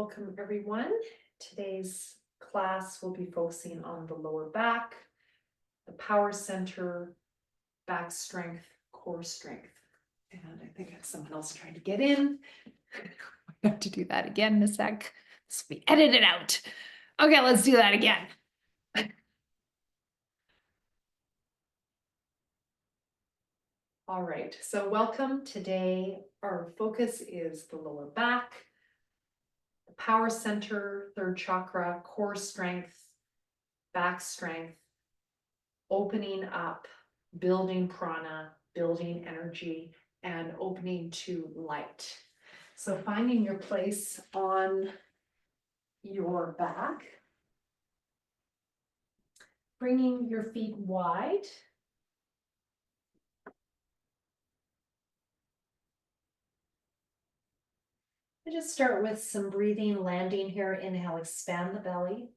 Welcome everyone. Today's class will be focusing on the lower back, the power center, back strength, core strength. And I think I have someone else trying to get in. I have to do that again in a sec. This will be edited out. Okay, let's do that again. All right, so welcome. Today our focus is the lower back, the power center, third chakra, core strength, back strength, opening up, building prana, building energy, and opening to light. So finding your place on your back, bringing your feet wide. I just start with some breathing, landing here. Inhale, expand the belly.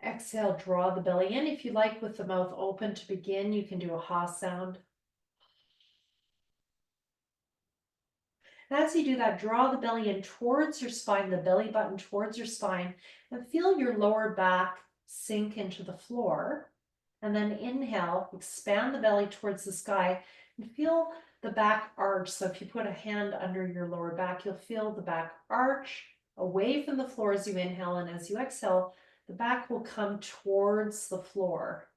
Exhale, draw the belly in. If you like, with the mouth open to begin, you can do a ha sound. And as you do that, draw the belly in towards your spine, the belly button towards your spine, and feel your lower back sink into the floor. And then inhale, expand the belly towards the sky, and feel the back arch. So if you put a hand under your lower back, you'll feel the back arch away from the floor as you inhale, and as you exhale, the back will come towards the floor.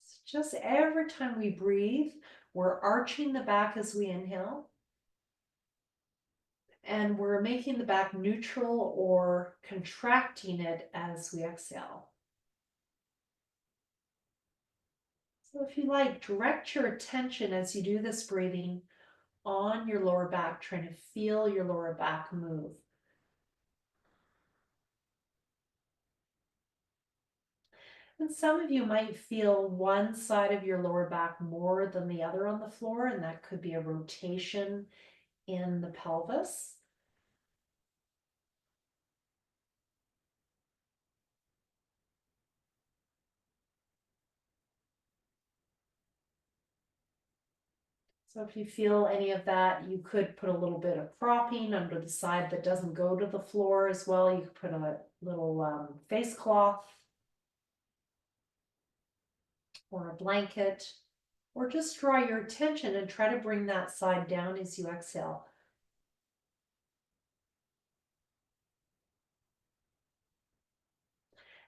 So just every time we breathe, we're arching the back as we inhale, and we're making the back neutral or contracting it as we exhale. So if you like, direct your attention as you do this breathing on your lower back, trying to feel your lower back move. And some of you might feel one side of your lower back more than the other on the floor, and that could be a rotation in the pelvis. So if you feel any of that, you could put a little bit of propping under the side that doesn't go to the floor as well. You could put a little face cloth or a blanket, or just draw your attention and try to bring that side down as you exhale.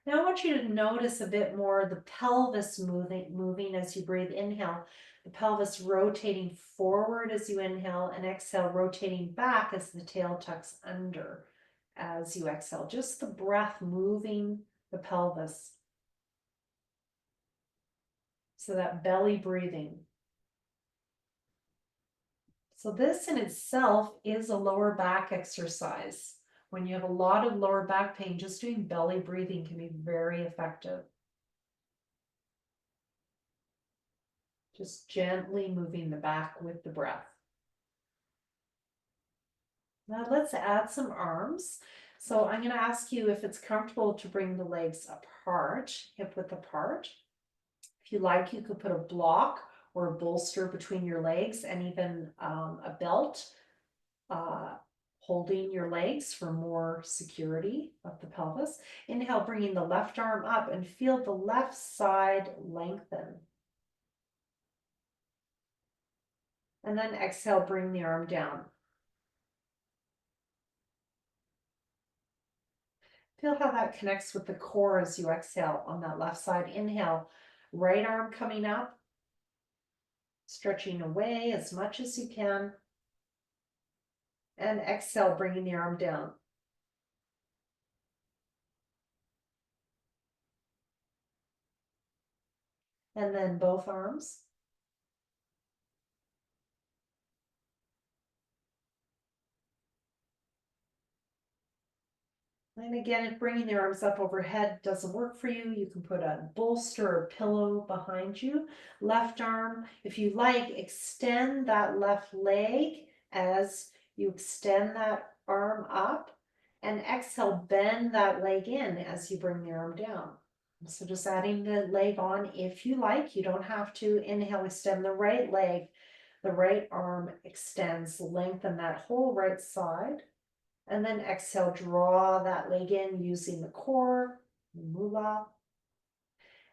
Now I want you to notice a bit more the pelvis moving as you breathe. Inhale, the pelvis rotating forward as you inhale, and exhale, rotating back as the tail tucks under as you exhale. Just the breath moving the pelvis. So that belly breathing. So this in itself is a lower back exercise. When you have a lot of lower back pain, just doing belly breathing can be very effective. Just gently moving the back with the breath. Now let's add some arms. So I'm going to ask you if it's comfortable to bring the legs apart, hip width apart. If you like, you could put a block or a bolster between your legs, and even a belt holding your legs for more security of the pelvis. Inhale, bringing the left arm up, and feel the left side lengthen. And then exhale, bring the arm down. Feel how that connects with the core as you exhale on that left side. Inhale, right arm coming up, stretching away as much as you can. And exhale, bringing the arm down. And then both arms. And again, if bringing the arms up overhead doesn't work for you, you can put a bolster or pillow behind you. Left arm, if you like, extend that left leg as you extend that arm up, and exhale, bend that leg in as you bring the arm down. So just adding the leg on if you like. You don't have to. Inhale, extend the right leg, The right arm extends, lengthen that whole right side. And then exhale, draw that leg in using the core, mula.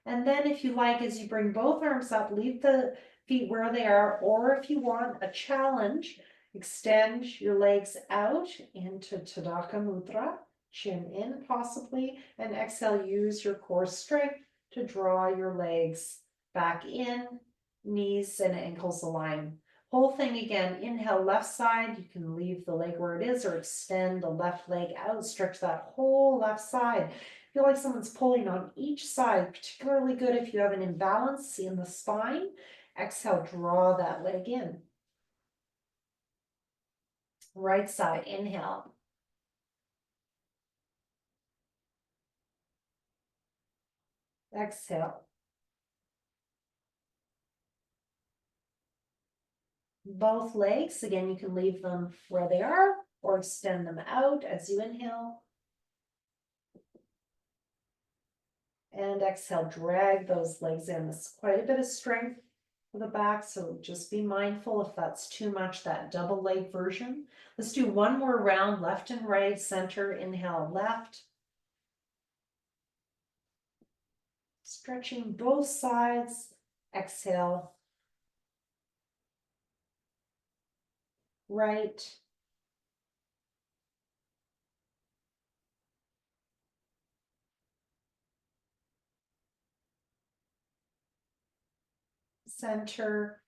And then if you like, as you bring both arms up, leave the feet where they are, or if you want a challenge, extend your legs out into Tadaka Mudra, chin in possibly, and exhale, use your core strength to draw your legs back in, knees and ankles align. Whole thing again, inhale left side, you can leave the leg where it is or extend the left leg out, stretch that whole left side. Feel like someone's pulling on each side, particularly good if you have an imbalance in the spine. Exhale, draw that leg in. Right side, inhale. Exhale. Both legs, again, you can leave them where they are or extend them out as you inhale. And exhale, drag those legs in. This is quite a bit of strength for the back, so just be mindful if that's too much, that double leg version. Let's do one more round, left and right, center, inhale, left. Stretching both sides, exhale, right. Center.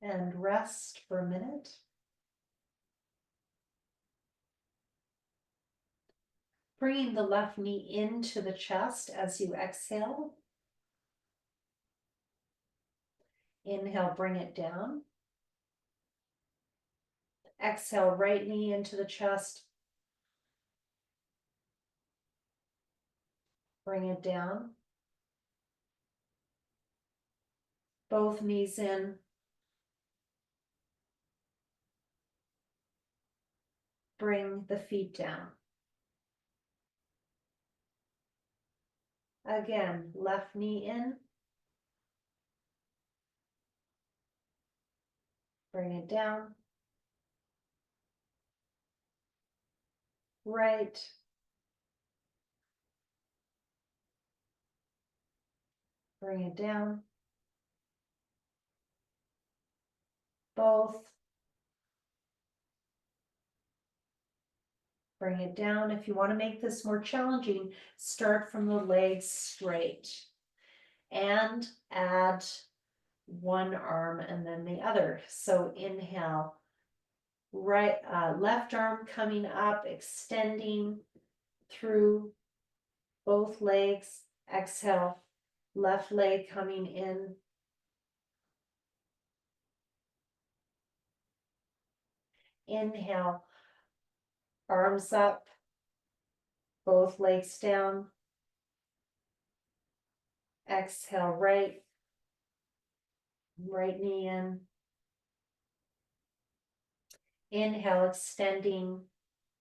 And rest for a minute. Bringing the left knee into the chest as you exhale. Inhale, bring it down. Exhale, right knee into the chest. Bring it down. Both knees in. Bring the feet down. Again, left knee in. Bring it down. Right. Bring it down. Both. Bring it down. If you want to make this more challenging, start from the legs straight and add one arm and then the other. So inhale, right, left arm coming up, extending through both legs. Exhale, left leg coming in. Inhale, arms up, both legs down. Exhale, right knee in. Inhale, extending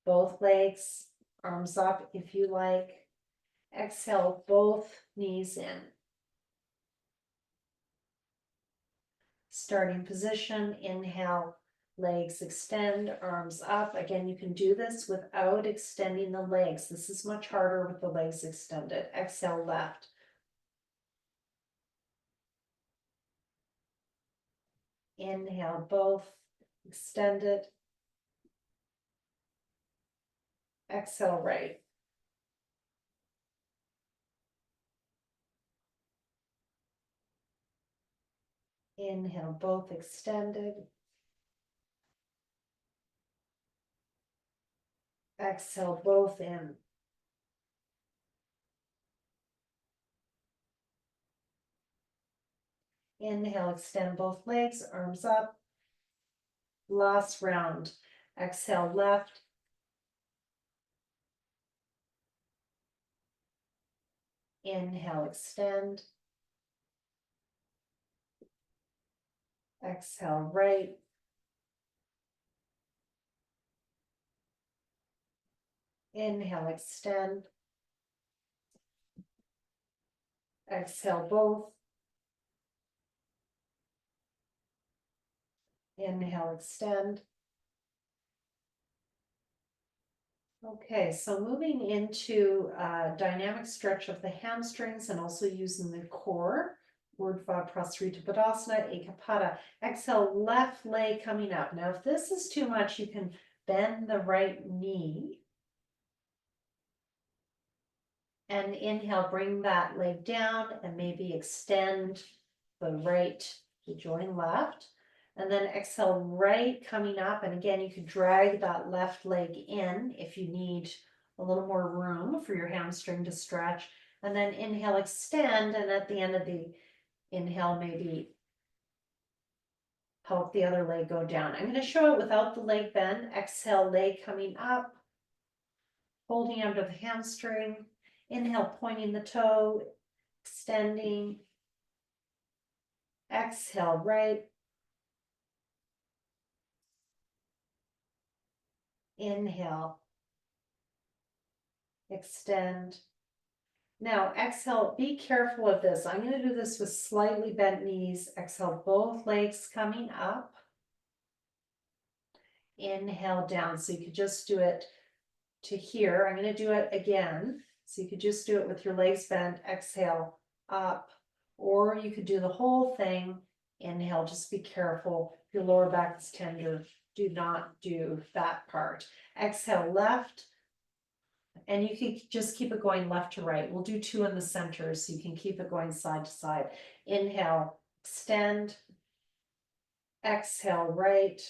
both legs, arms up if you like. Exhale, both knees in. Starting position, inhale, legs extend, arms up. Again, you can do this without extending the legs. This is much harder with the legs extended. Exhale, left. Inhale, both extended. Exhale, right. Inhale, both extended. Exhale, both in. Inhale, extend both legs, arms up. Last round. Exhale, left. Inhale, extend. Exhale, right. Inhale, extend. Exhale both. Inhale, extend. Okay, so moving into dynamic stretch of the hamstrings and also using the core. Urdhva Prasarita Padasana, Ekapada. Exhale, left leg coming up. Now, if this is too much, you can bend the right knee. And inhale, bring that leg down and maybe extend the right to join left. And then exhale, right coming up. And again, you could drag that left leg in if you need a little more room for your hamstring to stretch. And then inhale, extend. And at the end of the inhale, maybe help the other leg go down. I'm going to show it without the leg bend. Exhale, leg coming up, holding under the hamstring. Inhale, pointing the toe, extending. Exhale, right. Inhale, extend. Now exhale, be careful of this. I'm going to do this with slightly bent knees. Exhale, both legs coming up. Inhale down. So you could just do it to here. I'm going to do it again. So you could just do it with your legs bent. Exhale, up. Or you could do the whole thing. Inhale, just be careful. If your lower back is tender, do not do that part. Exhale, left. And you can just keep it going left to right. We'll do two in the center so you can keep it going side to side. Inhale, extend. Exhale, right.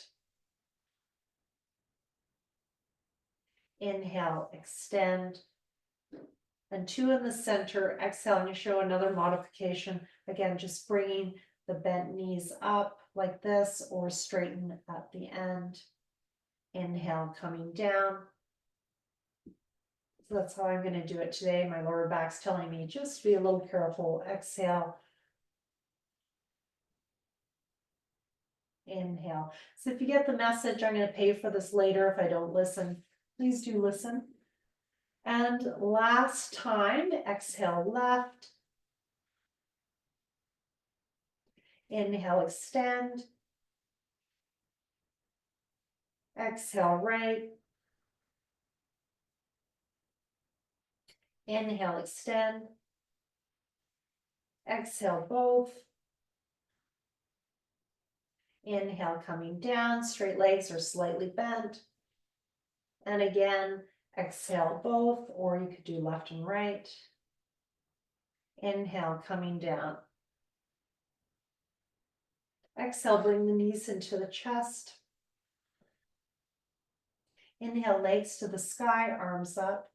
Inhale, extend. And two in the center. Exhale, I'm going to show another modification. Again, just bringing the bent knees up like this or straighten at the end. Inhale, coming down. So that's how I'm going to do it today. My lower back's telling me just be a little careful. Exhale. Inhale. So if you get the message, I'm going to pay for this later if I don't listen. Please do listen. And last time, exhale left. Inhale, extend. Exhale right. Inhale, extend. Exhale both. Inhale, coming down. Straight legs are slightly bent. And again, exhale both, or you could do left and right. Inhale, coming down. Exhale, bring the knees into the chest. Inhale, legs to the sky, arms up.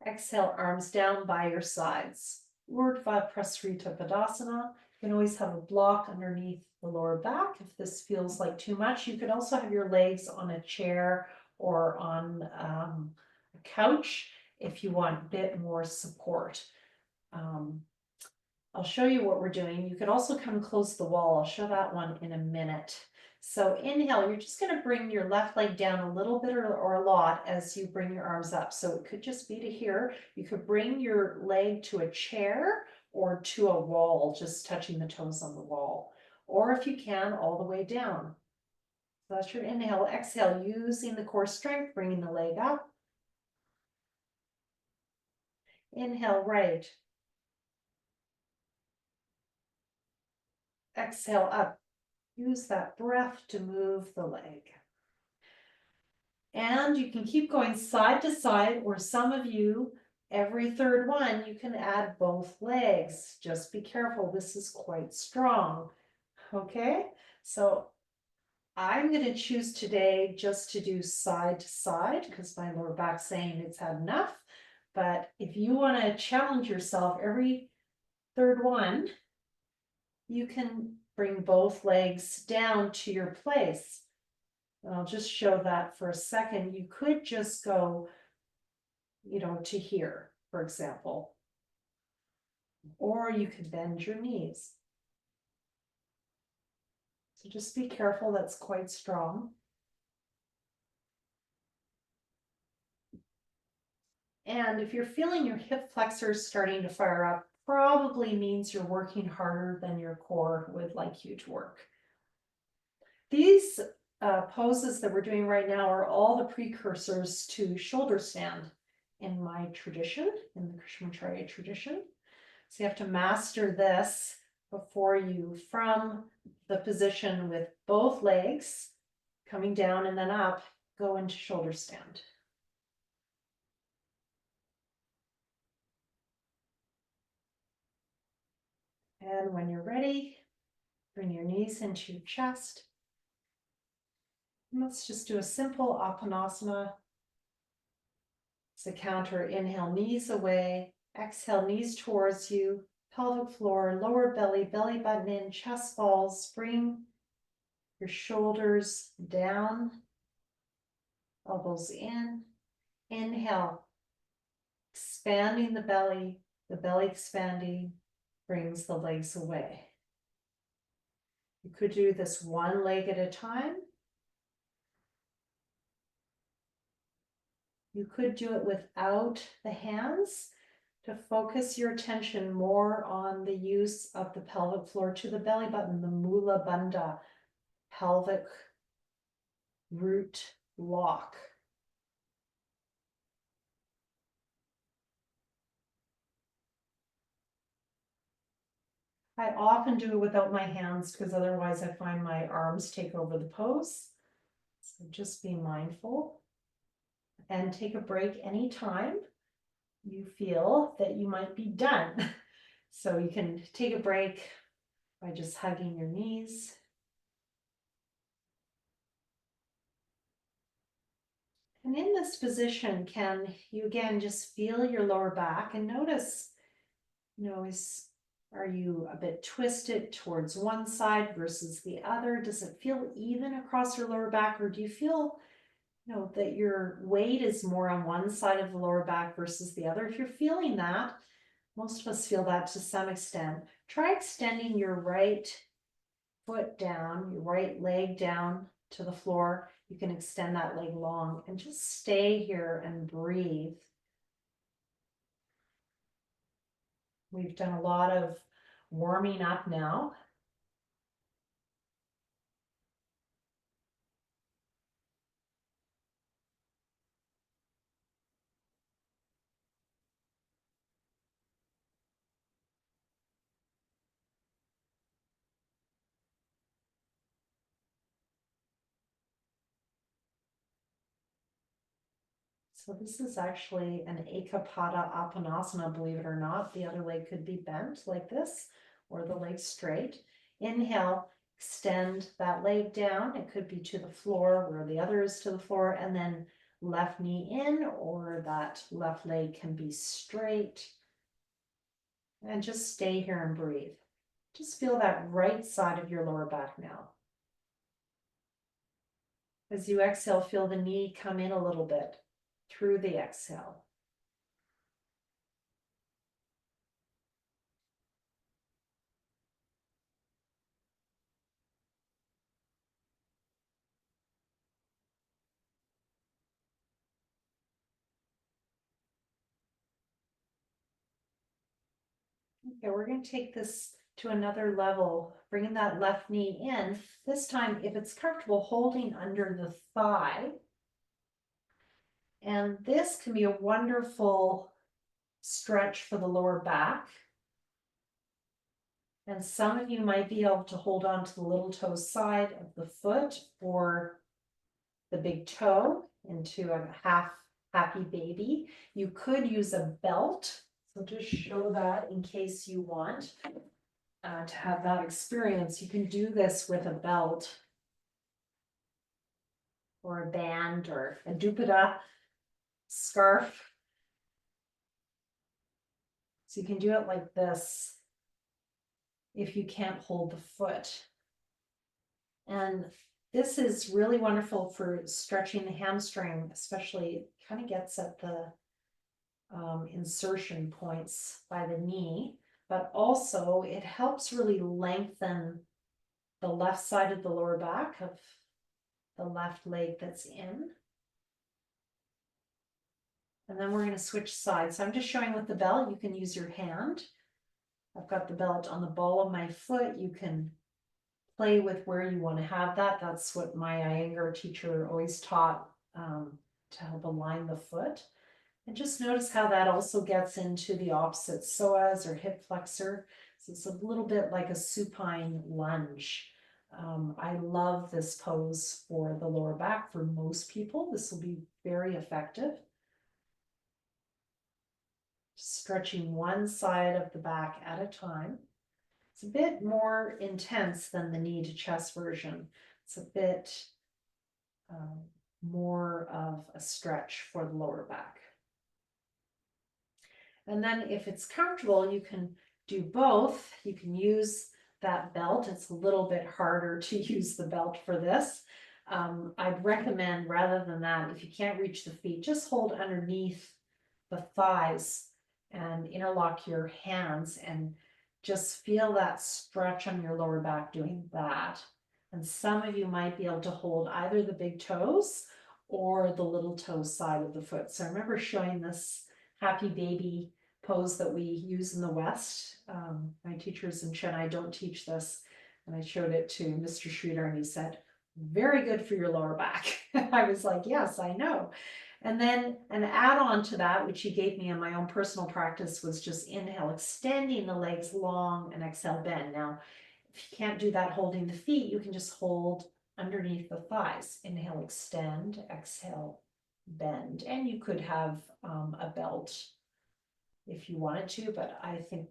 Exhale, arms down by your sides. Urdhva Prasarita Padasana. You can always have a block underneath the lower back if this feels like too much. You could also have your legs on a chair or on a couch if you want a bit more support. I'll show you what we're doing. You could also come close to the wall. I'll show that one in a minute. So inhale, you're just going to bring your left leg down a little bit or a lot as you bring your arms up. So it could just be to here. You could bring your leg to a chair or to a wall, just touching the toes on the wall. Or if you can, all the way down. So that's your inhale. Exhale, using the core strength, bringing the leg up. Inhale, right. Exhale, up. Use that breath to move the leg. And you can keep going side to side, or some of you, every third one, you can add both legs. Just be careful, this is quite strong. Okay, so I'm going to choose today just to do side to side because my lower back's saying it's had enough. But if you want to challenge yourself every third one, you can bring both legs down to your place. And I'll just show that for a second. You could just go, to here, for example. Or you could bend your knees. So just be careful, that's quite strong. And if you're feeling your hip flexors starting to fire up, probably means you're working harder than your core would like you to work. These poses that we're doing right now are all the precursors to shoulder stand in my tradition, in the Krishnamacharya tradition. So you have to master this before you, from the position with both legs coming down and then up, go into shoulder stand. And when you're ready, bring your knees into your chest. And let's just do a simple Apanasana. It's a counter. Inhale, knees away. Exhale, knees towards you. Pelvic floor, lower belly, belly button in, chest falls. Bring your shoulders down, elbows in. Inhale, expanding the belly expanding brings the legs away. You could do this one leg at a time. You could do it without the hands to focus your attention more on the use of the pelvic floor to the belly button, the Mula Bandha, pelvic root lock. I often do it without my hands because otherwise I find my arms take over the pose. So just be mindful and take a break anytime you feel that you might be done. So you can take a break by just hugging your knees. And in this position, can you again just feel your lower back and notice, are you a bit twisted towards one side versus the other? Does it feel even across your lower back, or do you feel, that your weight is more on one side of the lower back versus the other? If you're feeling that, most of us feel that to some extent. Try extending your right foot down, your right leg down to the floor. You can extend that leg long and just stay here and breathe. We've done a lot of warming up now. So this is actually an Ekapada Apanasana, believe it or not. The other leg could be bent like this, or the leg straight. Inhale, extend that leg down. It could be to the floor where the other is to the floor, and then left knee in, or that left leg can be straight. And just stay here and breathe. Just feel that right side of your lower back now. As you exhale, feel the knee come in a little bit through the exhale. Okay, we're going to take this to another level, bringing that left knee in. This time, if it's comfortable, holding under the thigh. And this can be a wonderful stretch for the lower back. And some of you might be able to hold on to the little toe side of the foot or the big toe into a half happy baby. You could use a belt. So just show that in case you want to have that experience. You can do this with a belt or a band or a dupatta scarf. So you can do it like this if you can't hold the foot. And this is really wonderful for stretching the hamstring, especially it kind of gets at the insertion points by the knee, but also it helps really lengthen the left side of the lower back of the left leg that's in. And then we're going to switch sides. So I'm just showing with the belt. You can use your hand. I've got the belt on the ball of my foot. You can play with where you want to have that. That's what my Iyengar teacher always taught, to help align the foot. And just notice how that also gets into the opposite psoas or hip flexor. So it's a little bit like a supine lunge. I love this pose for the lower back. For most people, this will be very effective. Stretching one side of the back at a time. It's a bit more intense than the knee to chest version. It's a bit more of a stretch for the lower back. And then if it's comfortable, you can do both. You can use that belt. It's a little bit harder to use the belt for this. I'd recommend, rather than that, if you can't reach the feet, just hold underneath the thighs and interlock your hands and just feel that stretch on your lower back doing that. And some of you might be able to hold either the big toes or the little toe side of the foot. So I remember showing this happy baby pose that we use in the West. My teachers in Chennai don't teach this. And I showed it to Mr. Sridhar and he said, very good for your lower back. I was like, yes, I know. And then an add-on to that, which he gave me in my own personal practice, was just inhale, extending the legs long, and exhale, bend. Now, if you can't do that holding the feet, you can just hold underneath the thighs. Inhale, extend, exhale, bend. And you could have a belt if you wanted to, but I think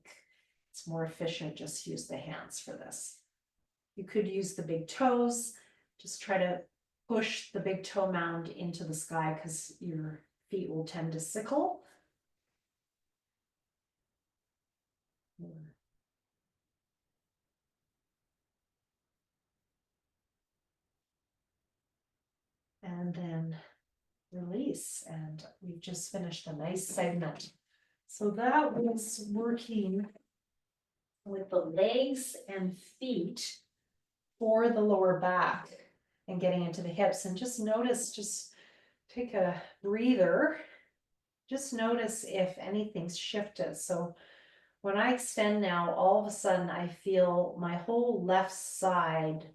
it's more efficient just to use the hands for this. You could use the big toes. Just try to push the big toe mound into the sky because your feet will tend to sickle. And then release. And we've just finished a nice segment. So that was working with the legs and feet for the lower back and getting into the hips. And just notice, just take a breather. Just notice if anything's shifted. So when I extend now, all of a sudden I feel my whole left side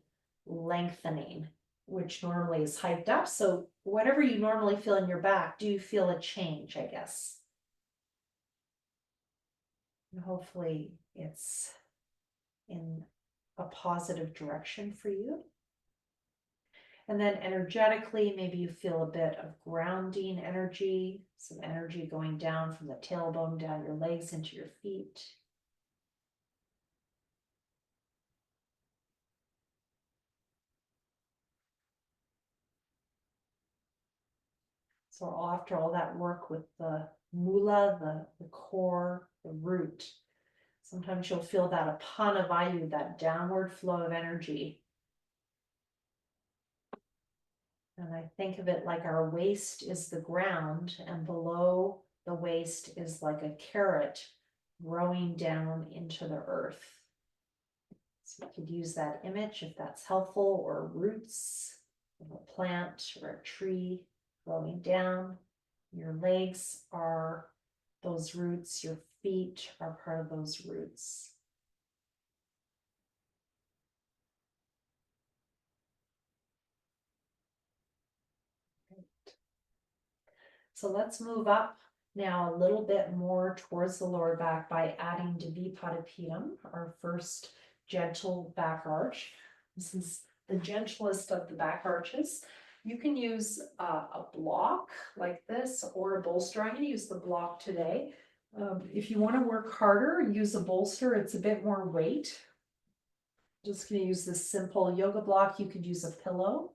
lengthening, which normally is hiked up. So whatever you normally feel in your back, do you feel a change, I guess? And hopefully it's in a positive direction for you. And then energetically, maybe you feel a bit of grounding energy, some energy going down from the tailbone, down your legs into your feet. So after all that work with the mula, the core, the root, sometimes you'll feel that apana vayu, that downward flow of energy. And I think of it like our waist is the ground, and below the waist is like a carrot growing down into the earth. So you could use that image if that's helpful, or roots of a plant or a tree growing down. Your legs are those roots, your feet are part of those roots. So let's move up now a little bit more towards the lower back by adding Dvipadipedam, our first gentle back arch. This is the gentlest of the back arches. You can use a block like this or a bolster. I'm going to use the block today. If you want to work harder, use a bolster. It's a bit more weight. Just going to use this simple yoga block. You could use a pillow.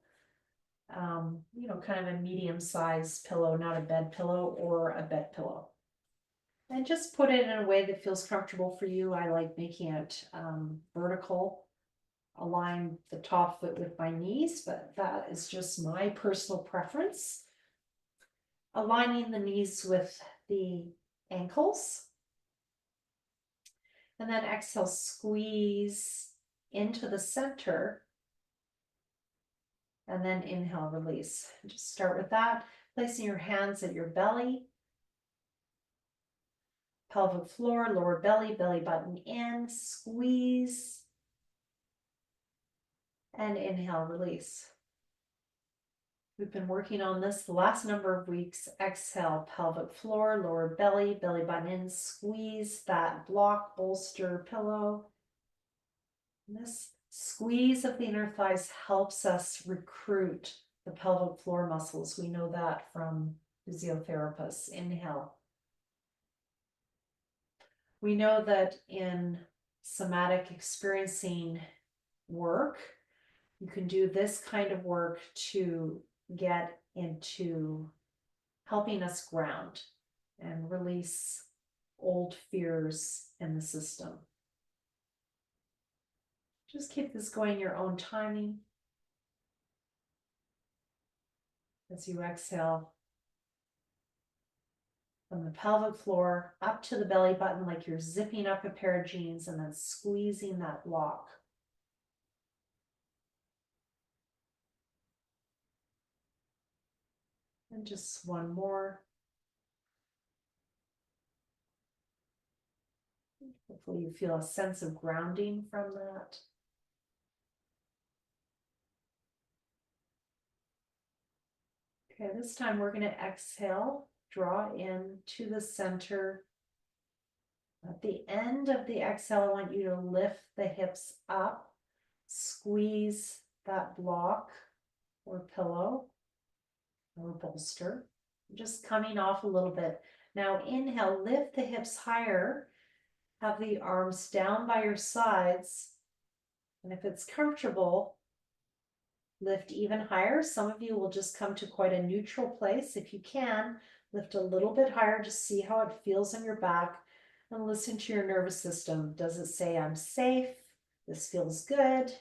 Kind of a medium-sized pillow, not a bed pillow or a bed pillow. And just put it in a way that feels comfortable for you. I like making it vertical, align the top foot with my knees, but that is just my personal preference. Aligning the knees with the ankles. And then exhale, squeeze into the center. And then inhale, release. Just start with that, placing your hands at your belly, pelvic floor, lower belly, belly button in, squeeze, and inhale, release. We've been working on this the last number of weeks. Exhale, pelvic floor, lower belly, belly button in, squeeze that block, bolster, pillow. And this squeeze of the inner thighs helps us recruit the pelvic floor muscles. We know that from physiotherapists. Inhale. We know that in somatic experiencing work, you can do this kind of work to get into helping us ground and release old fears in the system. Just keep this going your own timing. As you exhale from the pelvic floor up to the belly button, like you're zipping up a pair of jeans and then squeezing that block. And just one more. Hopefully you feel a sense of grounding from that. Okay, this time we're going to exhale, draw in to the center. At the end of the exhale, I want you to lift the hips up, squeeze that block or pillow or bolster. Just coming off a little bit. Now inhale, lift the hips higher, have the arms down by your sides, and if it's comfortable, lift even higher. Some of you will just come to quite a neutral place. If you can, lift a little bit higher, just see how it feels on your back and listen to your nervous system. Does it say, I'm safe, this feels good?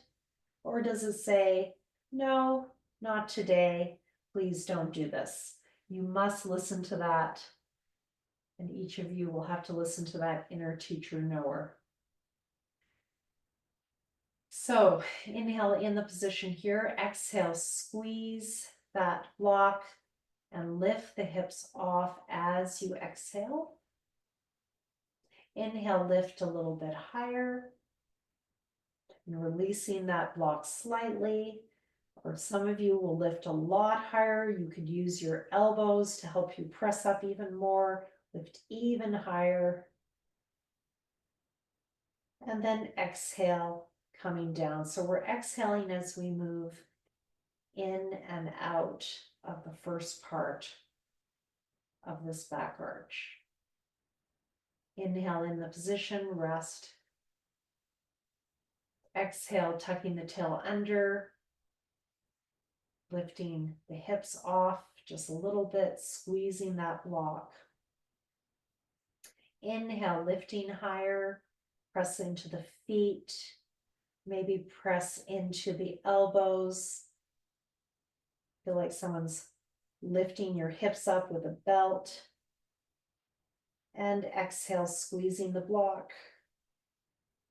Or does it say, no, not today, please don't do this? You must listen to that. And each of you will have to listen to that inner teacher knower. So inhale in the position here, exhale, squeeze that block and lift the hips off as you exhale. Inhale, lift a little bit higher and releasing that block slightly. Or some of you will lift a lot higher. You could use your elbows to help you press up even more, lift even higher. And then exhale, coming down. So we're exhaling as we move in and out of the first part of this back arch. Inhale in the position, rest. Exhale, tucking the tail under, lifting the hips off just a little bit, squeezing that block. Inhale, lifting higher, press into the feet, maybe press into the elbows. Feel like someone's lifting your hips up with a belt. And exhale, squeezing the block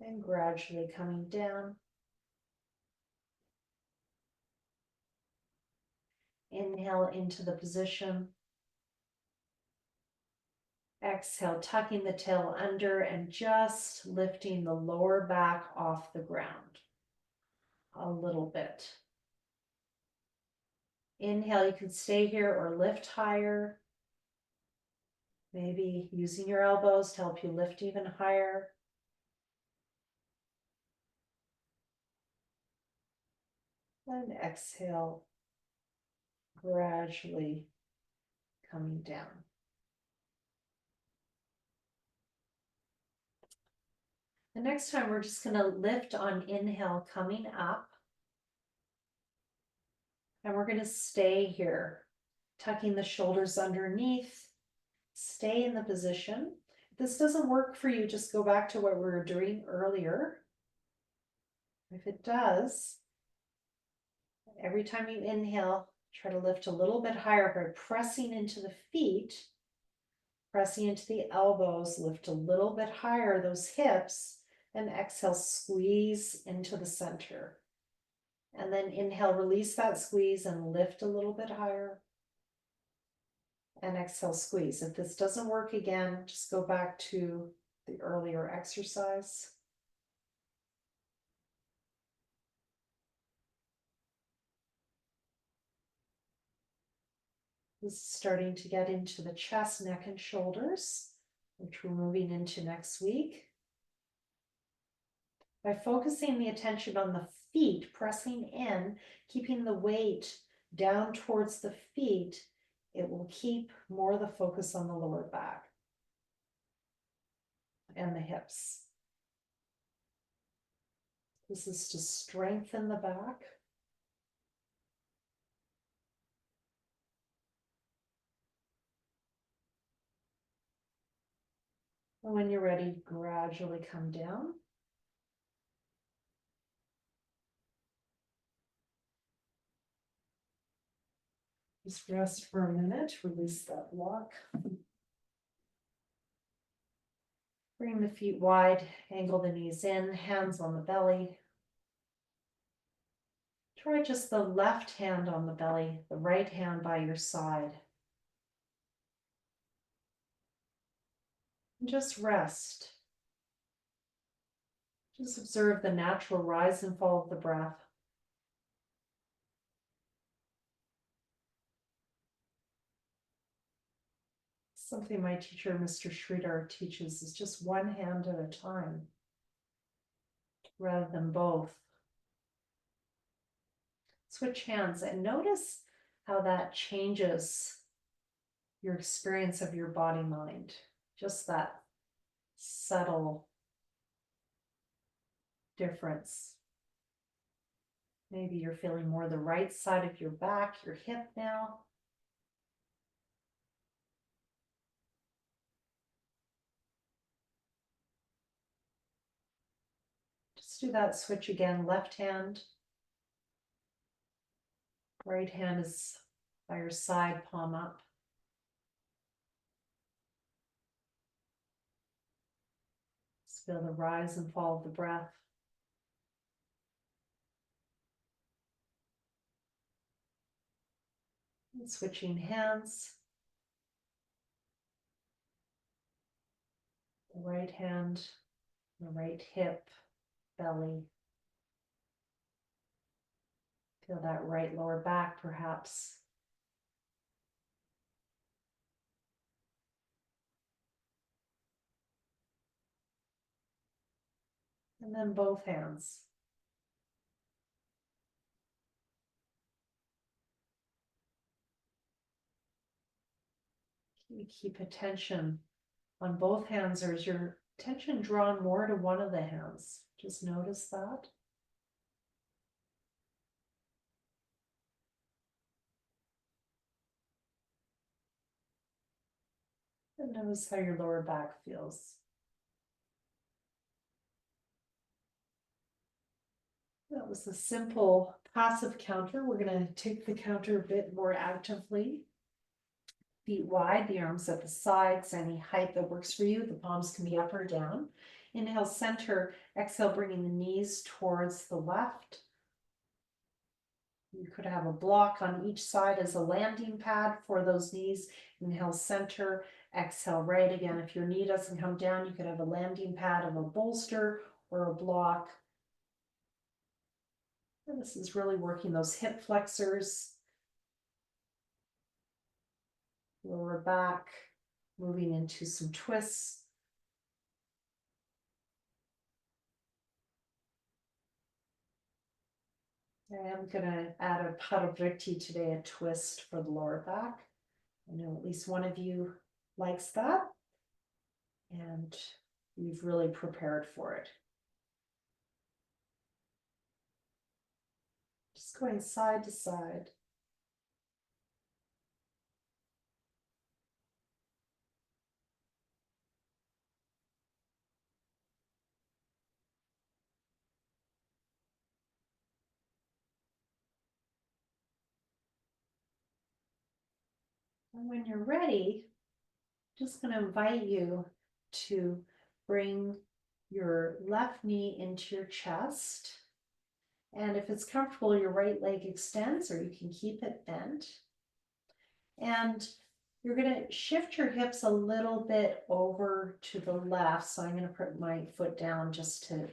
and gradually coming down. Inhale into the position. Exhale, tucking the tail under and just lifting the lower back off the ground a little bit. Inhale, you can stay here or lift higher. Maybe using your elbows to help you lift even higher. And exhale, gradually coming down. The next time we're just going to lift on inhale, coming up. And we're going to stay here, tucking the shoulders underneath. Stay in the position. If this doesn't work for you, just go back to what we were doing earlier. If it does, every time you inhale, try to lift a little bit higher by pressing into the feet, pressing into the elbows, lift a little bit higher, those hips, and exhale, squeeze into the center. And then inhale, release that squeeze and lift a little bit higher. And exhale, squeeze. If this doesn't work again, just go back to the earlier exercise. This is starting to get into the chest, neck, and shoulders, which we're moving into next week. By focusing the attention on the feet, pressing in, keeping the weight down towards the feet, it will keep more the focus on the lower back and the hips. This is to strengthen the back. And when you're ready, gradually come down. Just rest for a minute, release that block. Bring the feet wide, angle the knees in, hands on the belly. Try just the left hand on the belly, the right hand by your side. And just rest. Just observe the natural rise and fall of the breath. Something my teacher, Mr. Sridhar, teaches is just one hand at a time, rather than both. Switch hands and notice how that changes your experience of your body-mind. Just that subtle difference. Maybe you're feeling more the right side of your back, your hip now. Just do that switch again. Left hand. Right hand is by your side, palm up. Just feel the rise and fall of the breath. And switching hands. The right hand, the right hip, belly. Feel that right lower back, perhaps. And then both hands. You keep attention on both hands, or is your attention drawn more to one of the hands? Just notice that. And notice how your lower back feels. That was a simple passive counter. We're going to take the counter a bit more actively. Feet wide, the arms at the sides, any height that works for you. The palms can be up or down. Inhale, center. Exhale, bringing the knees towards the left. You could have a block on each side as a landing pad for those knees. Inhale, center. Exhale, right again. If your knee doesn't come down, you could have a landing pad of a bolster or a block. And this is really working those hip flexors, lower back, moving into some twists. I am going to add a Padavritti today, a twist for the lower back. I know at least one of you likes that, and we've really prepared for it. Just going side to side. And when you're ready, just going to invite you to bring your left knee into your chest. And if it's comfortable, your right leg extends, or you can keep it bent. And You're going to shift your hips a little bit over to the left. So I'm going to put my foot down just to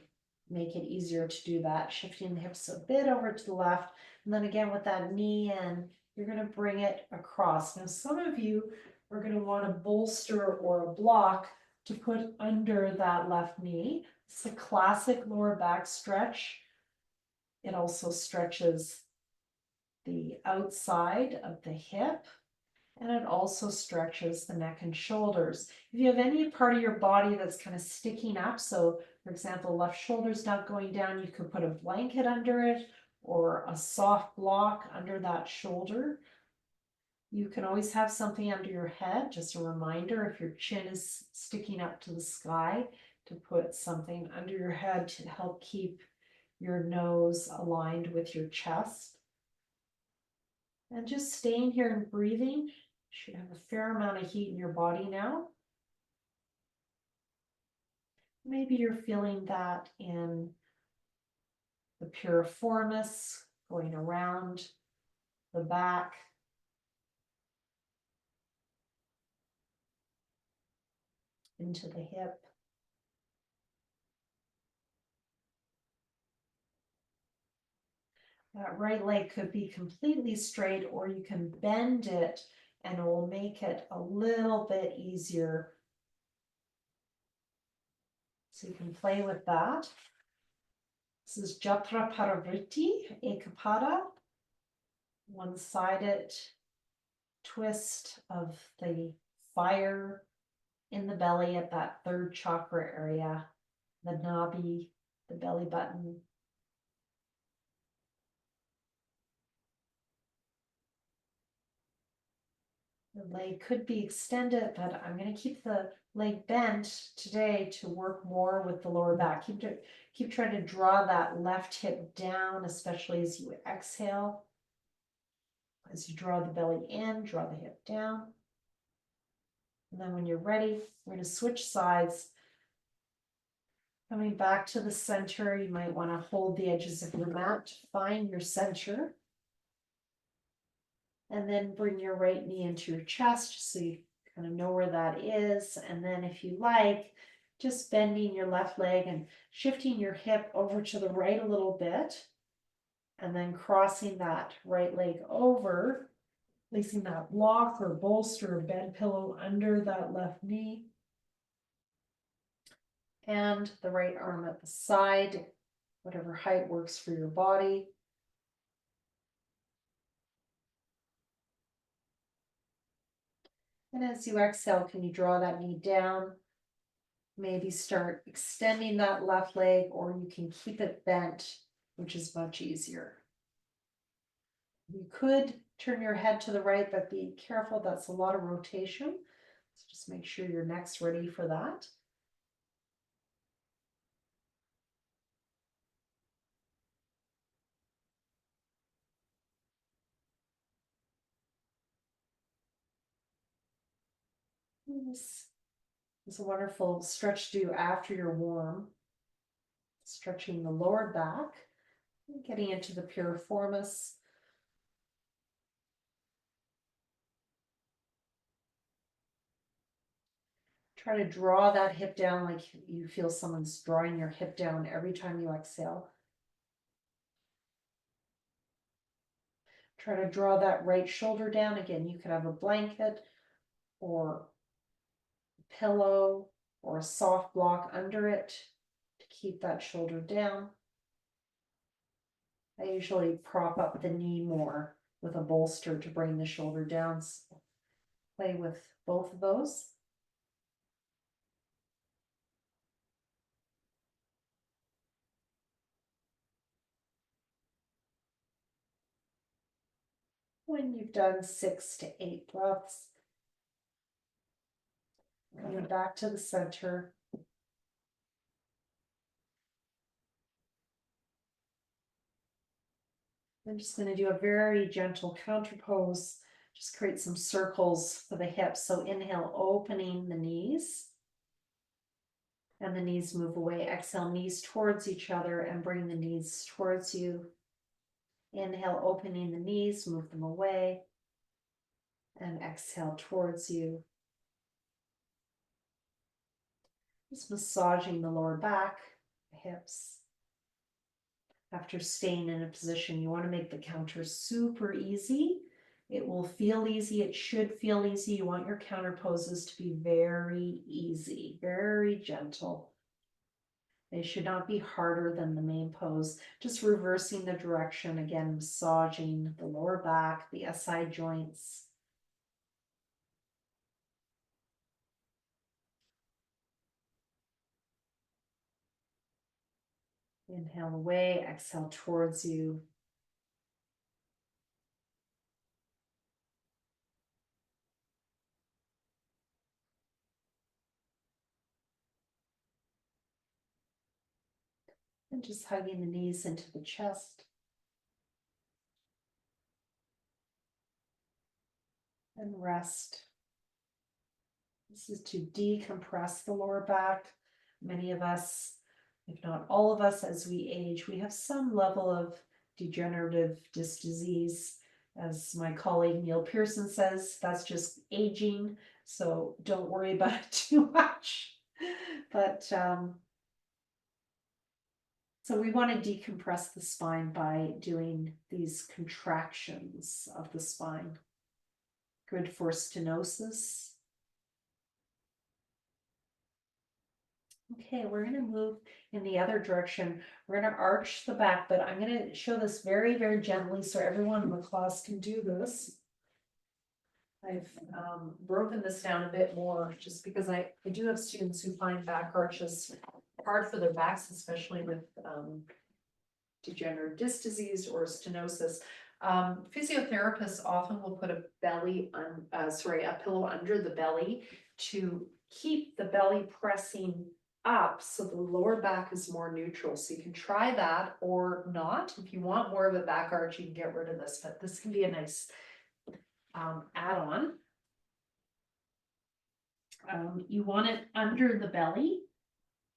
make it easier to do that. Shifting the hips a bit over to the left. And then again with that knee in, you're going to bring it across. Now some of you are going to want a bolster or a block to put under that left knee. It's a classic lower back stretch. It also stretches the outside of the hip, and it also stretches the neck and shoulders. If you have any part of your body that's kind of sticking up, so for example, left shoulder's not going down, you could put a blanket under it or a soft block under that shoulder. You can always have something under your head, just a reminder if your chin is sticking up to the sky, to put something under your head to help keep your nose aligned with your chest. And just staying here and breathing. You should have a fair amount of heat in your body now. Maybe you're feeling that in the piriformis, going around the back. Into the hip. That right leg could be completely straight, or you can bend it and it will make it a little bit easier. So you can play with that. This is Jatra Paravriti Ekapada, one-sided twist of the fire in the belly at that third chakra area, the nabi, the belly button. The leg could be extended, but I'm going to keep the leg bent today to work more with the lower back. Keep trying to draw that left hip down, especially as you exhale. As you draw the belly in, draw the hip down. And then when you're ready, we're going to switch sides. Coming back to the center, you might want to hold the edges of your mat to find your center. And then bring your right knee into your chest so you kind of know where that is. And then if you like, just bending your left leg and shifting your hip over to the right a little bit. And then crossing that right leg over, placing that block or bolster or bed pillow under that left knee. And the right arm at the side, whatever height works for your body. And as you exhale, can you draw that knee down? Maybe start extending that left leg, or you can keep it bent, which is much easier. You could turn your head to the right, but be careful, that's a lot of rotation. So just make sure your neck's ready for that. This is a wonderful stretch to do after you're warm. Stretching the lower back, getting into the piriformis. Try to draw that hip down like you feel someone's drawing your hip down every time you exhale. Try to draw that right shoulder down. Again, you could have a blanket or a pillow or a soft block under it to keep that shoulder down. I usually prop up the knee more with a bolster to bring the shoulder down. So play with both of those. When you've done 6 to 8 breaths, coming back to the center. I'm just going to do a very gentle counter pose. Just create some circles for the hips. So inhale, opening the knees. And the knees move away. Exhale, knees towards each other and bring the knees towards you. Inhale, opening the knees, move them away. And exhale towards you. Just massaging the lower back, the hips. After staying in a position, you want to make the counter super easy. It will feel easy. It should feel easy. You want your counter poses to be very easy, very gentle. They should not be harder than the main pose. Just reversing the direction, again, massaging the lower back, the SI joints. Inhale away, exhale towards you. And just hugging the knees into the chest. And rest. This is to decompress the lower back. Many of us, if not all of us, as we age, we have some level of degenerative disc disease. As my colleague Neil Pearson says, that's just aging. So don't worry about it too much. But so we want to decompress the spine by doing these contractions of the spine. Good for stenosis. Okay, we're going to move in the other direction. We're going to arch the back, but I'm going to show this very, very gently so everyone in the class can do this. I've broken this down a bit more just because I do have students who find back arches hard for their backs, especially with degenerative disc disease or stenosis. Physiotherapists often will put a pillow under the belly to keep the belly pressing up so the lower back is more neutral. So you can try that or not. If you want more of a back arch, you can get rid of this, but this can be a nice add-on. You want it under the belly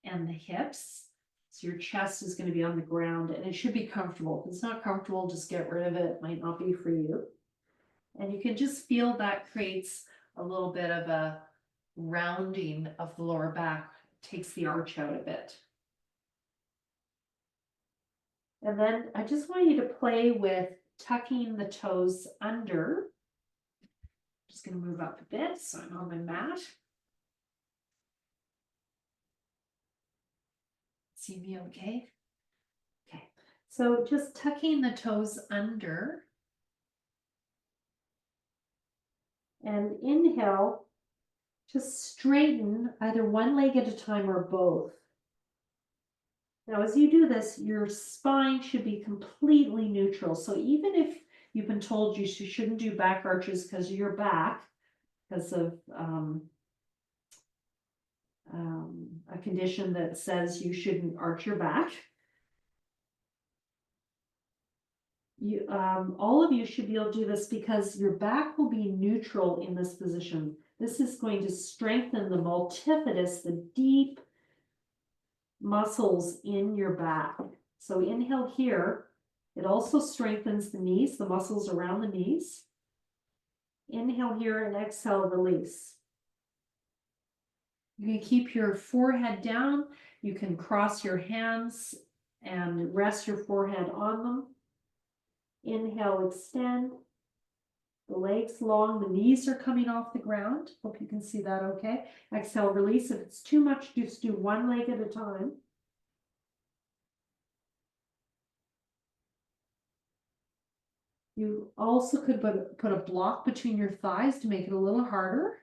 and the hips. So your chest is going to be on the ground and it should be comfortable. If it's not comfortable, just get rid of it. It might not be for you. And you can just feel that creates a little bit of a rounding of the lower back, takes the arch out a bit. And then I just want you to play with tucking the toes under. Just going to move up a bit so I'm on my mat. See me okay? Okay, so just tucking the toes under. And inhale, just straighten either one leg at a time or both. Now, as you do this, your spine should be completely neutral. So even if you've been told you shouldn't do back arches because of your back, because of a condition that says you shouldn't arch your back, all of you should be able to do this because your back will be neutral in this position. This is going to strengthen the multifidus, the deep muscles in your back. So inhale here. It also strengthens the knees, the muscles around the knees. Inhale here and exhale, release. You can keep your forehead down. You can cross your hands and rest your forehead on them. Inhale, extend. The legs long, the knees are coming off the ground. Hope you can see that okay. Exhale, release. If it's too much, just do one leg at a time. You also could put a block between your thighs to make it a little harder.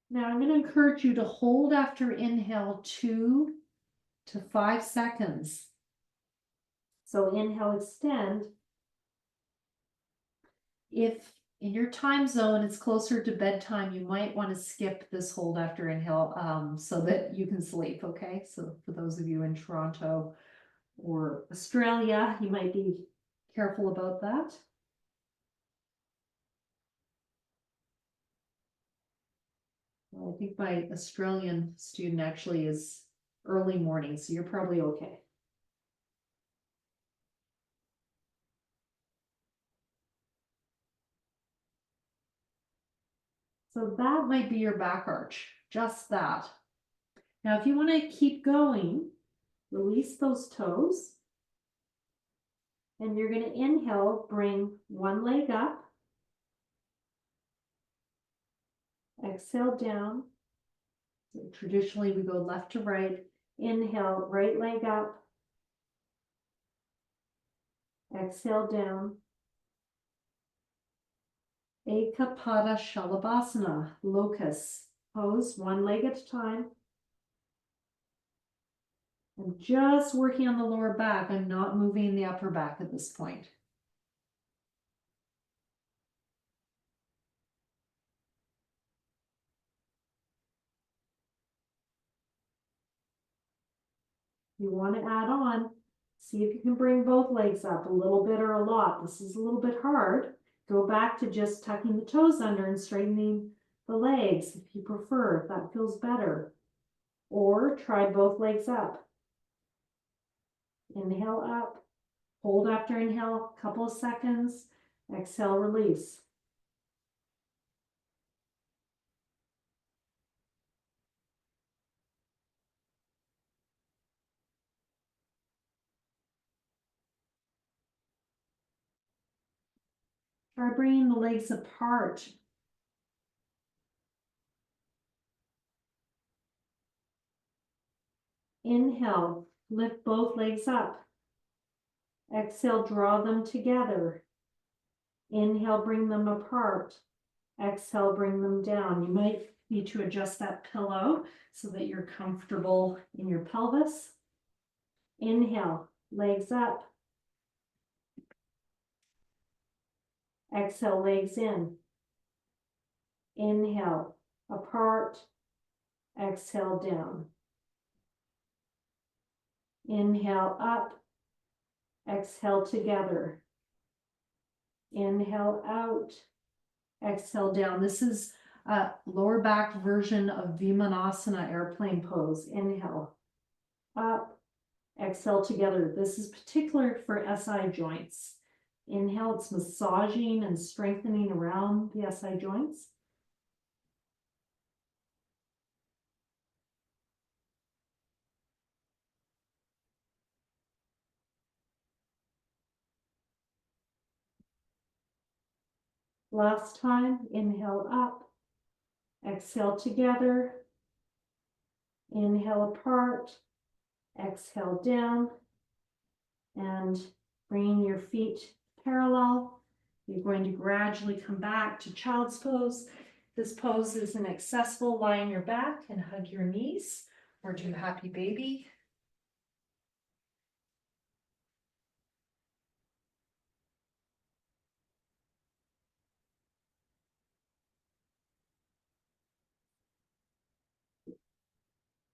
Now I'm going to encourage you to hold after inhale 2 to 5 seconds. So inhale, extend. If in your time zone it's closer to bedtime, you might want to skip this hold after inhale so that you can sleep, okay? So for those of you in Toronto or Australia, you might be careful about that. Well, I think my Australian student actually is early morning, so you're probably okay. So that might be your back arch, just that. Now, if you want to keep going, release those toes. And you're going to inhale, bring one leg up. Exhale down. So traditionally, we go left to right. Inhale, right leg up. Exhale down. Ekapada Shalabhasana, locust pose, one leg at a time. I'm just working on the lower back. I'm not moving the upper back at this point. You want to add on, see if you can bring both legs up a little bit or a lot. This is a little bit hard. Go back to just tucking the toes under and straightening the legs if you prefer, if that feels better. Or try both legs up. Inhale up, hold after inhale, a couple of seconds, exhale, release. Try bringing the legs apart. Inhale, lift both legs up. Exhale, draw them together. Inhale, bring them apart. Exhale, bring them down. You might need to adjust that pillow so that you're comfortable in your pelvis. Inhale, legs up. Exhale, legs in. Inhale, apart. Exhale, down. Inhale, up. Exhale, together. Inhale, out. Exhale, down. This is a lower back version of Vimanasana, airplane pose. Inhale, up. Exhale, together. This is particular for SI joints. Inhale, it's massaging and strengthening around the SI joints. Last time, inhale up, exhale together, inhale apart, exhale down, and bringing your feet parallel. You're going to gradually come back to child's pose. This pose is an accessible, lie on your back and hug your knees, or do happy baby.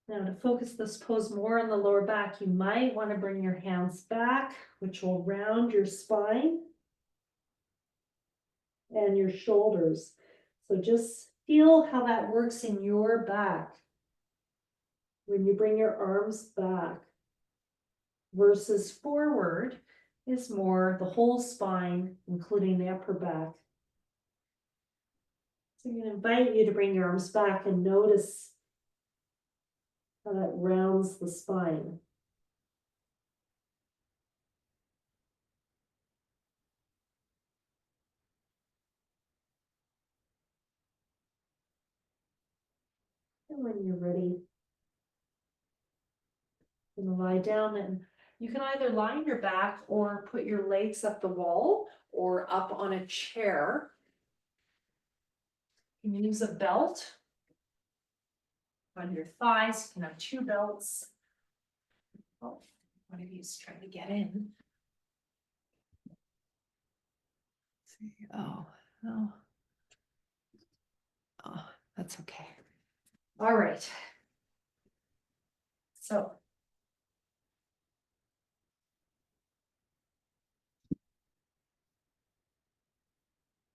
Now to focus this pose more on the lower back, you might want to bring your hands back, which will round your spine and your shoulders. So just feel how that works in your back when you bring your arms back versus forward is more the whole spine, including the upper back. So I'm going to invite you to bring your arms back and notice how that rounds the spine. And when you're ready, you're going to lie down, and you can either lie on your back or put your legs up the wall or up on a chair. You can use a belt on your thighs. You can have two belts. Oh, one of you is trying to get in. Oh, oh, oh, that's okay. All right. So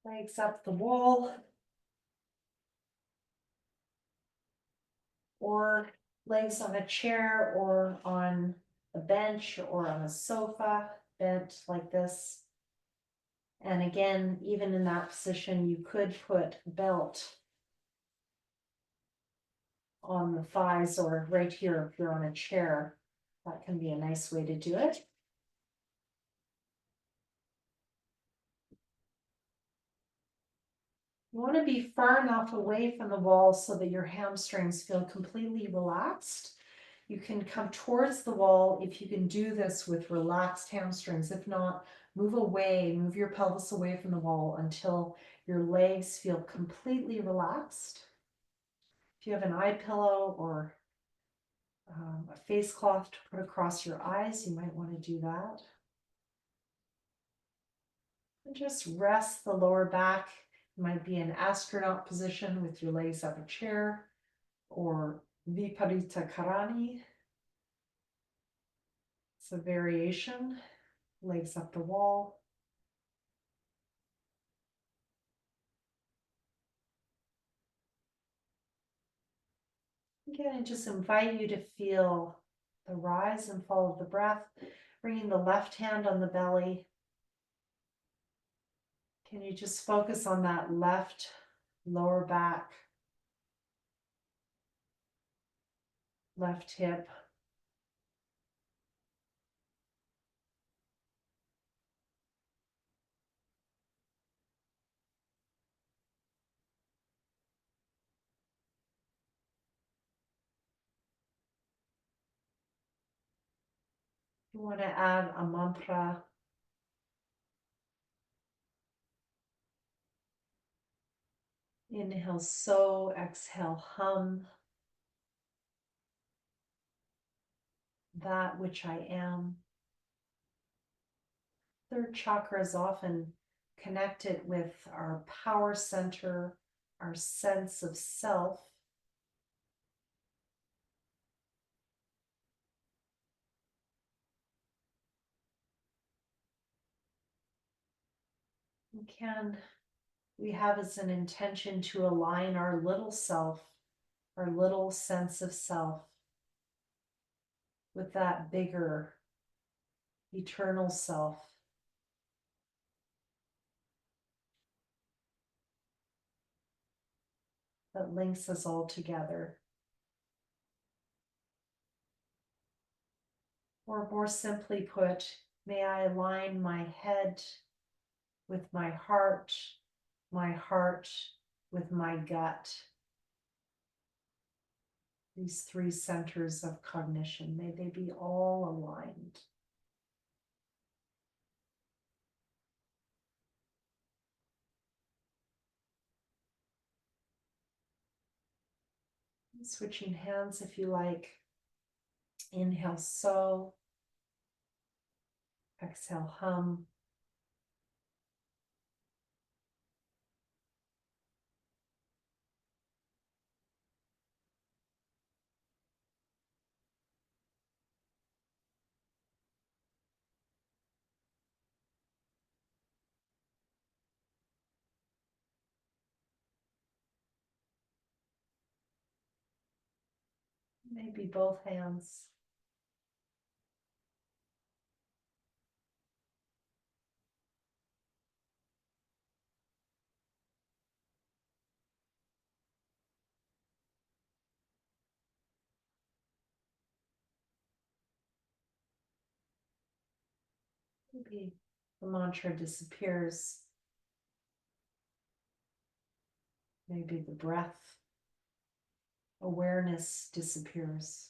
legs up the wall, or legs on a chair or on a bench or on a sofa, bent like this. And again, even in that position, you could put a belt on the thighs or right here if you're on a chair. That can be a nice way to do it. You want to be far enough away from the wall so that your hamstrings feel completely relaxed. You can come towards the wall if you can do this with relaxed hamstrings. If not, move away, move your pelvis away from the wall until your legs feel completely relaxed. If you have an eye pillow or a face cloth to put across your eyes, you might want to do that. And just rest the lower back. You might be in astronaut position with your legs up a chair, or Viparita Karani. It's a variation, legs up the wall. Again, I just invite you to feel the rise and fall of the breath, bringing the left hand on the belly. Can you just focus on that left lower back, left hip? You want to add a mantra. Inhale, so, exhale, hum. That which I am. Third chakra is often connected with our power center, our sense of self. We have as an intention to align our little self, our little sense of self, with that bigger, eternal self. That links us all together. Or more simply put, may I align my head with my heart with my gut. These three centers of cognition, may they be all aligned. Switching hands if you like. Inhale, so. Exhale, hum. Maybe both hands. Maybe the mantra disappears. Maybe the breath awareness disappears.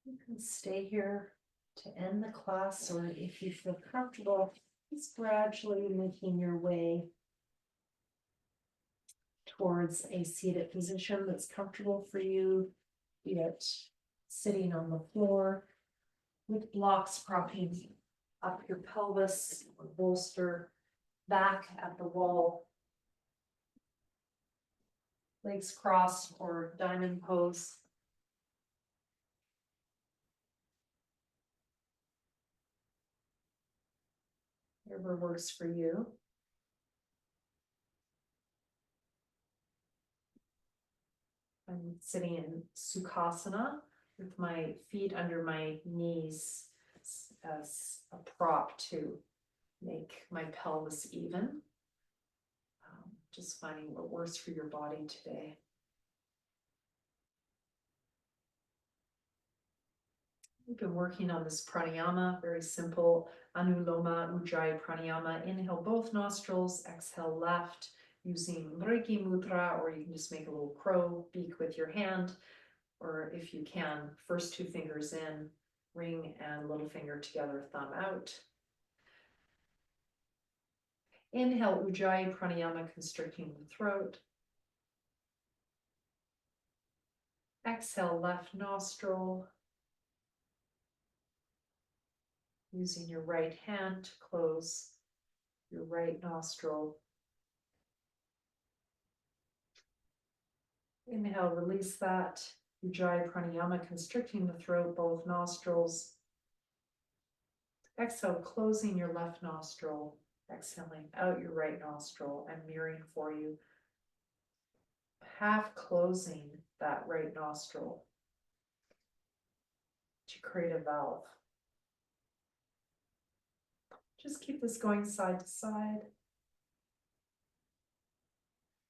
You can stay here to end the class, or if you feel comfortable, just gradually making your way towards a seated position that's comfortable for you, be it sitting on the floor with blocks propping up your pelvis or bolster, back at the wall. Legs crossed or diamond pose. Whatever works for you. I'm sitting in Sukhasana with my feet under my knees as a prop to make my pelvis even. Just finding what works for your body today. We've been working on this pranayama, very simple Anuloma Ujjayi pranayama. Inhale both nostrils, exhale left using Mrigi Mudra, or you can just make a little crow beak with your hand, or if you can, first two fingers in, ring and little finger together, thumb out. Inhale Ujjayi pranayama, constricting the throat. Exhale left nostril. Using your right hand to close your right nostril. Inhale, release that. Ujjayi pranayama, constricting the throat, both nostrils. Exhale, closing your left nostril. Exhaling out your right nostril. I'm mirroring for you. Half closing that right nostril to create a valve. Just keep this going side to side.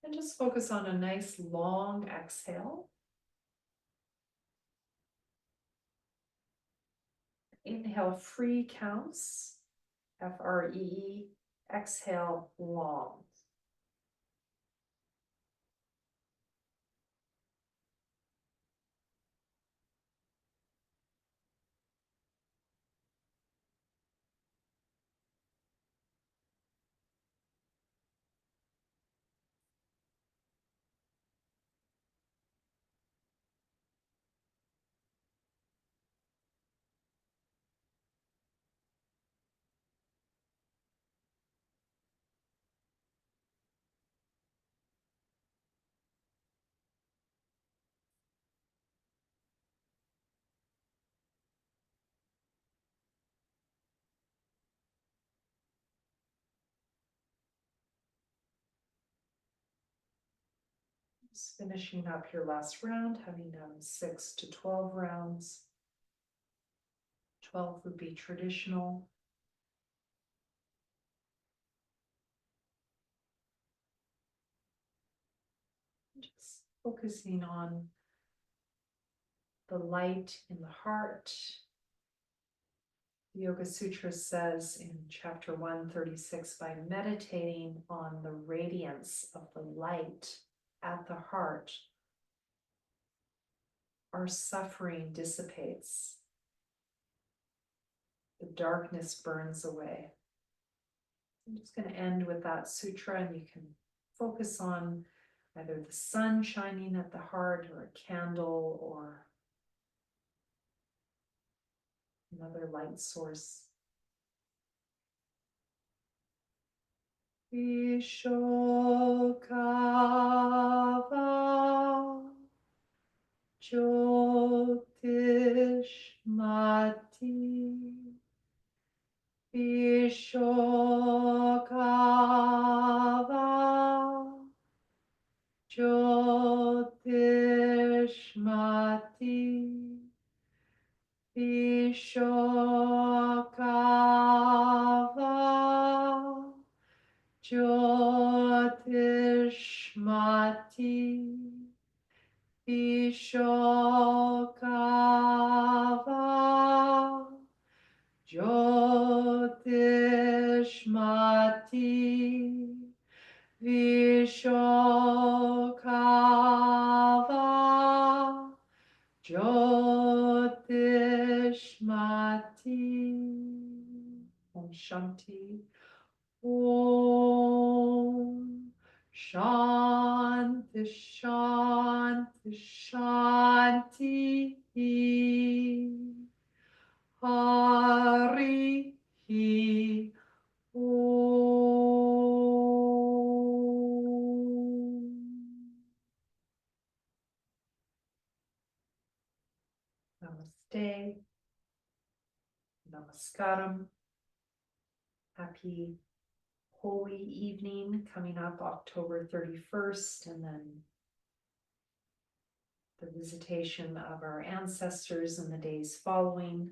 And just focus on a nice long exhale. Inhale, free counts, F-R-E-E. Exhale, long. Just finishing up your last round, having done 6 to 12 rounds. 12 would be traditional. Just focusing on the light in the heart. The Yoga Sutra says in chapter 136, by meditating on the radiance of the light at the heart, our suffering dissipates. The darkness burns away. I'm just going to end with that sutra, and you can focus on either the sun shining at the heart or a candle or another light source. Vishokava Jyotishmati Vishokava Jyotishmati Vishokava Jyotishmati Vishokava Jyotishmati Vishokava Jyotishmati. Om Shanti. Om Shanti Shanti Shanti Hari Om. day. Namaskaram. Happy Holy Evening coming up October 31st, and then the visitation of our ancestors in the days following.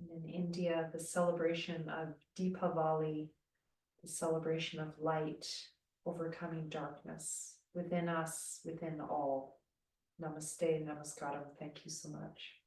And in India, the celebration of Deepavali, the celebration of light, overcoming darkness within us, within all. Namaste, namaskaram. Thank you so much.